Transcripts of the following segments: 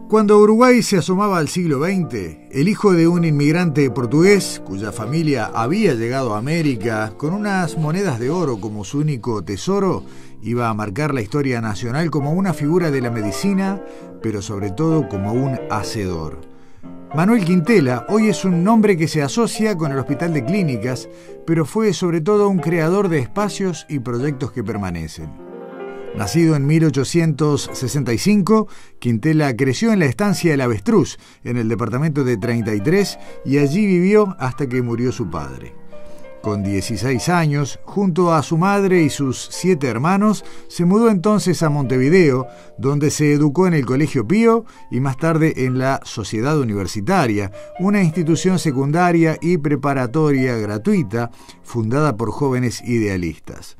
Cuando Uruguay se asomaba al siglo XX, el hijo de un inmigrante portugués, cuya familia había llegado a América con unas monedas de oro como su único tesoro, iba a marcar la historia nacional como una figura de la medicina, pero sobre todo como un hacedor. Manuel Quintela hoy es un nombre que se asocia con el Hospital de Clínicas, pero fue sobre todo un creador de espacios y proyectos que permanecen. Nacido en 1865, Quintela creció en la estancia El Avestruz, en el departamento de 33, y allí vivió hasta que murió su padre. Con 16 años, junto a su madre y sus 7 hermanos, se mudó entonces a Montevideo, donde se educó en el Colegio Pío y más tarde en la Sociedad Universitaria, una institución secundaria y preparatoria gratuita fundada por jóvenes idealistas.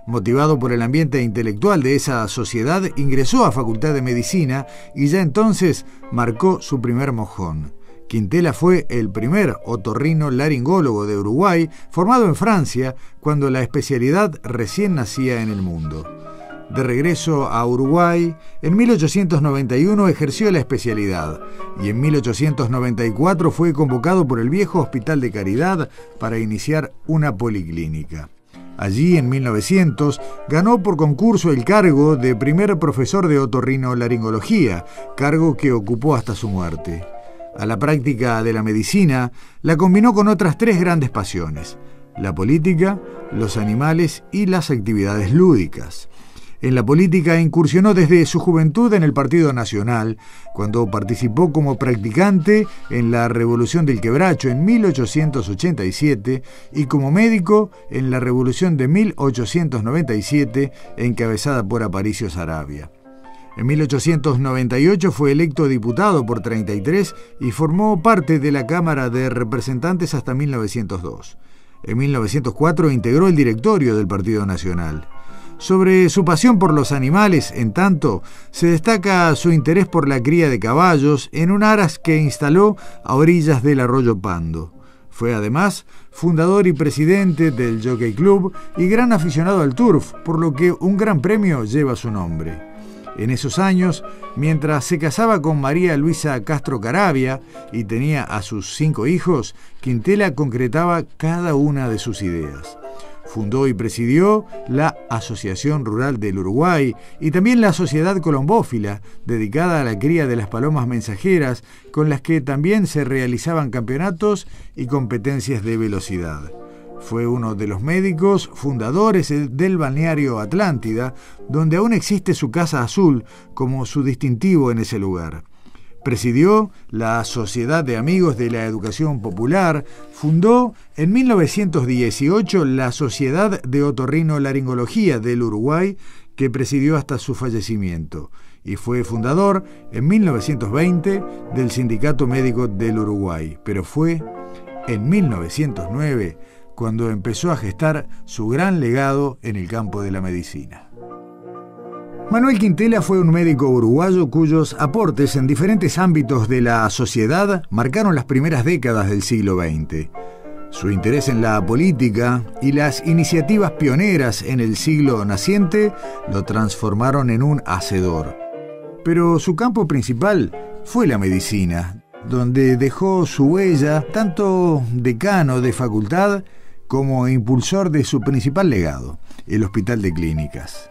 Motivado por el ambiente intelectual de esa sociedad, ingresó a Facultad de Medicina y ya entonces marcó su primer mojón. Quintela fue el primer otorrinolaringólogo de Uruguay, formado en Francia, cuando la especialidad recién nacía en el mundo. De regreso a Uruguay, en 1891 ejerció la especialidad y en 1894 fue convocado por el viejo Hospital de Caridad para iniciar una policlínica. Allí, en 1900, ganó por concurso el cargo de primer profesor de otorrinolaringología, cargo que ocupó hasta su muerte. A la práctica de la medicina la combinó con otras 3 grandes pasiones: la política, los animales y las actividades lúdicas. En la política incursionó desde su juventud en el Partido Nacional, cuando participó como practicante en la Revolución del Quebracho en 1887 y como médico en la Revolución de 1897, encabezada por Aparicio Saravia. En 1898 fue electo diputado por 33 y formó parte de la Cámara de Representantes hasta 1902. En 1904 integró el directorio del Partido Nacional. Sobre su pasión por los animales, en tanto, se destaca su interés por la cría de caballos en un aras que instaló a orillas del arroyo Pando. Fue además fundador y presidente del Jockey Club y gran aficionado al turf, por lo que un gran premio lleva su nombre. En esos años, mientras se casaba con María Luisa Castro Caravia y tenía a sus 5 hijos, Quintela concretaba cada una de sus ideas. Fundó y presidió la Asociación Rural del Uruguay y también la Sociedad Colombófila, dedicada a la cría de las palomas mensajeras, con las que también se realizaban campeonatos y competencias de velocidad. Fue uno de los médicos fundadores del balneario Atlántida, donde aún existe su Casa Azul como su distintivo en ese lugar. Presidió la Sociedad de Amigos de la Educación Popular, fundó en 1918 la Sociedad de Otorrinolaringología del Uruguay, que presidió hasta su fallecimiento, y fue fundador en 1920 del Sindicato Médico del Uruguay, pero fue en 1909 cuando empezó a gestar su gran legado en el campo de la medicina. Manuel Quintela fue un médico uruguayo cuyos aportes en diferentes ámbitos de la sociedad marcaron las primeras décadas del siglo XX. Su interés en la política y las iniciativas pioneras en el siglo naciente lo transformaron en un hacedor. Pero su campo principal fue la medicina, donde dejó su huella tanto decano de facultad como impulsor de su principal legado, el Hospital de Clínicas.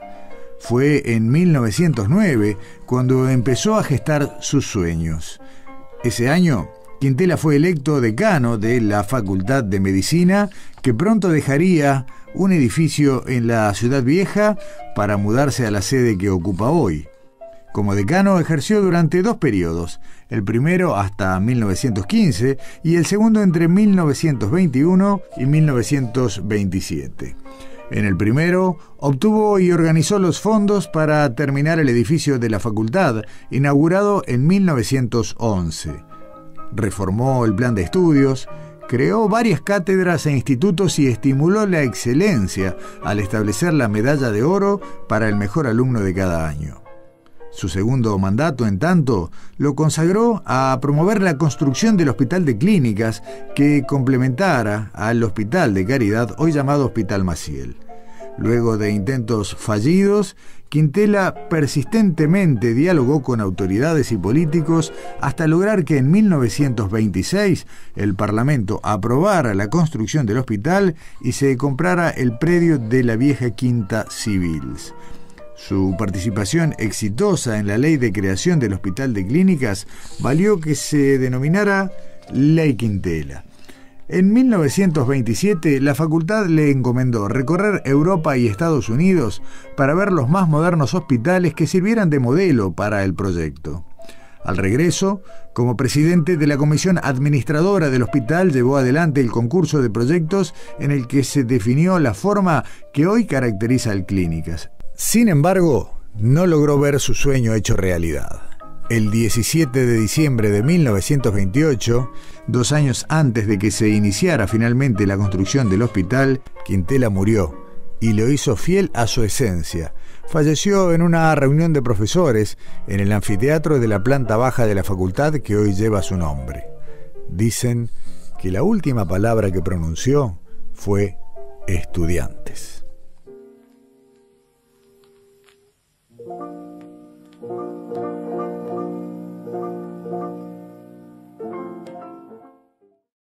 Fue en 1909 cuando empezó a gestar sus sueños. Ese año, Quintela fue electo decano de la Facultad de Medicina, que pronto dejaría un edificio en la Ciudad Vieja para mudarse a la sede que ocupa hoy. Como decano ejerció durante 2 periodos, el primero hasta 1915 y el segundo entre 1921 y 1927. En el primero, obtuvo y organizó los fondos para terminar el edificio de la facultad, inaugurado en 1911. Reformó el plan de estudios, creó varias cátedras e institutos y estimuló la excelencia al establecer la medalla de oro para el mejor alumno de cada año. Su segundo mandato, en tanto, lo consagró a promover la construcción del Hospital de Clínicas que complementara al Hospital de Caridad, hoy llamado Hospital Maciel. Luego de intentos fallidos, Quintela persistentemente dialogó con autoridades y políticos hasta lograr que en 1926 el Parlamento aprobara la construcción del hospital y se comprara el predio de la vieja Quinta Civils. Su participación exitosa en la ley de creación del Hospital de Clínicas valió que se denominara Ley Quintela. En 1927, la facultad le encomendó recorrer Europa y Estados Unidos para ver los más modernos hospitales que sirvieran de modelo para el proyecto. Al regreso, como presidente de la comisión administradora del hospital, llevó adelante el concurso de proyectos en el que se definió la forma que hoy caracteriza al Clínicas. Sin embargo, no logró ver su sueño hecho realidad. El 17 de diciembre de 1928, 2 años antes de que se iniciara finalmente la construcción del hospital, Quintela murió y lo hizo fiel a su esencia. Falleció en una reunión de profesores en el anfiteatro de la planta baja de la facultad que hoy lleva su nombre. Dicen que la última palabra que pronunció fue estudiantes.